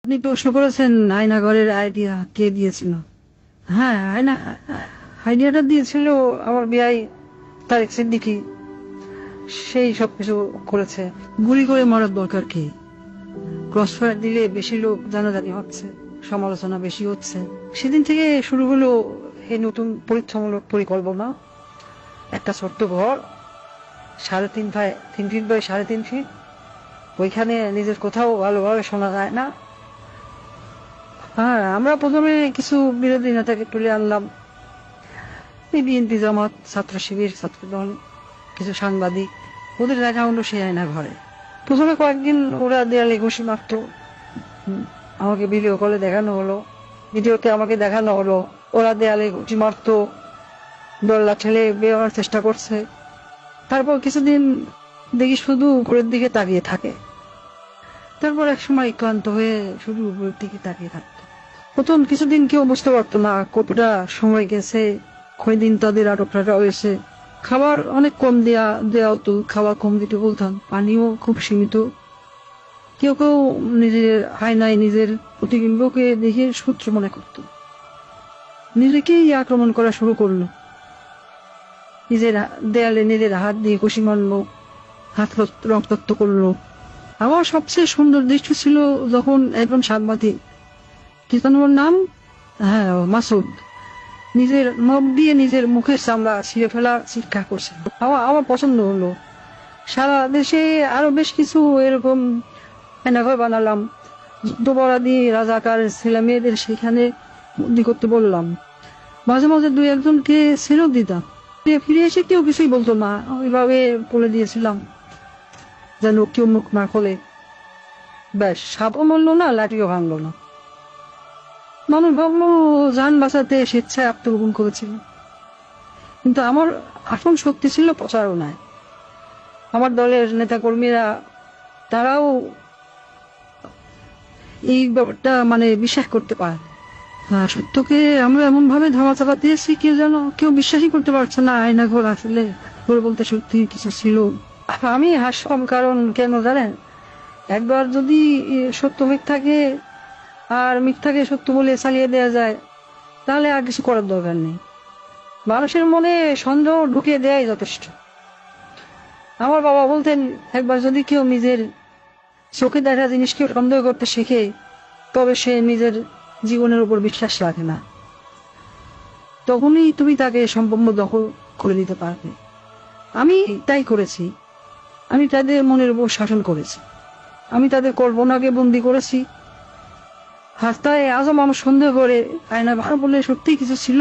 আপনি প্রশ্ন করেছেন আয়নাঘরের আইডিয়া কে দিয়েছিল। হ্যাঁ, আইডিয়াটা দিয়েছিল আমার বিয়াই তারেক সিদ্দিকী। সেই সবকিছু করেছে। গুলি করে মারার দরকার কি? ক্রসফায়ার দিলে বেশি লোক জানাজানি হচ্ছে, সমালোচনা বেশি হচ্ছে। সেদিন থেকে শুরু হলো এই নতুন পরীক্ষামূলক পরিকল্পনা। একটা ছোট্ট ঘর, 3.5 ফিট বাই 3.5 ফিট। ওইখানে নিজের কোথাও ভালোভাবে শোনা যায় না। হ্যাঁ, আমরা প্রথমে কিছু বিরোধী নেতাকে তুলে আনলাম, এই বিএনপি, জামাত, ছাত্র শিবির, ছাত্রদল, কিছু সাংবাদিক। ওদের দেখা হলো সেই আয়না ঘরে। প্রথমে কয়েকদিন ওরা দেয়ালে ঘুষি মারত। আমাকে ভিডিও কলে দেখানো হলো, ভিডিওতে আমাকে দেখানো হলো ওরা দেয়ালে ঘুষি মারত, দল্লা ঠেলে বেরোনোর চেষ্টা করছে। তারপর কিছুদিন দেখি শুধু উপরের দিকে তাকিয়ে থাকে। তারপর এক সময় ক্লান্ত হয়ে শুধু উপরের দিকে তাকিয়ে থাকতো। প্রথম কিছুদিন কেউ বুঝতে পারতো না কতটা সময় গেছে, কয়দিন তাদের আটক রাখা হয়েছে। খাবার অনেক কম দেওয়া হতো, খাবার কম দিতে বলতাম, পানিও খুব সীমিত। কেউ কেউ নিজের আয়নায় নিজের প্রতিবিম্বকে দেখে শত্রু মনে করত, নিজেকেই আক্রমণ করা শুরু করলো। নিজের দেয়ালে নিজের হাত দিয়ে ঘুষি মারলো, হাত রক্তাক্ত করলো। আমার সবচেয়ে সুন্দর দৃশ্য ছিল যখন একজন সাংবাদিক, কি যেন ওর নাম, হ্যাঁ মাসুদ, নিজের নখ দিয়ে নিজের মুখের চামড়া ছিঁড়ে ফেলা চিৎকার করছে। আমার পছন্দ হলো। সারা দেশে আরো বেশ কিছু এরকম এনাঘর বানালাম। যুদ্ধপরাধী রাজাকার ছেলে মেয়েদের সেখানে বন্দি করতে বললাম। মাঝে মাঝে দুই একজনকে ছেড়েও দিতাম। ফিরে এসে কেউ কিছুই বলতো না, ওইভাবে বলে দিয়েছিলাম যেন কেউ মুখ না খোলে। ব্যাস, সাপও মরলো না, লাঠিও ভাঙলো না। মানুষ ভাবলো যান বাঁচাতে স্বেচ্ছায় আত্মগোপন করেছিল, কিন্তু আমার আসল শক্তি ছিল প্রচারণায়। আমার দলের নেতা কর্মীরা, তারাও এই ব্যাপারটা বিশ্বাস করতে পারে। সত্যকে আমরা এমন ভাবে ধামাচাপা দিয়েছি কেউ বিশ্বাসই করতে পারছে না আয়না ঘর আসলে ঘর বলতে সত্যি কিছু ছিল। আমি হাসলাম, কারণ কেন জানেন, একবার যদি সত্য মিথ্যাকে আর মিথ্যাকে সত্য বলে চালিয়ে দেওয়া যায়, তাহলে আর কিছু করার দরকার নেই। মানুষের মনে সন্দেহ ঢুকিয়ে দেওয়াই যথেষ্ট। আমার বাবা বলতেন, একবার যদি কেউ নিজের চোখে দেখা জিনিসকে সন্দেহ করতে শেখে, তবে সে নিজের জীবনের উপর বিশ্বাস রাখে না। তখনই তুমি তাকে সম্পূর্ণ দখল করে দিতে পারবে। আমি তাই করেছি। আমি তাদের মনের উপর শাসন করেছি। আমি তাদের কল্পনাকে বন্দি করেছি। রাস্তায় আজও মানুষ সন্দেহ করে আয়না ভালো বলে সত্যি কিছু ছিল।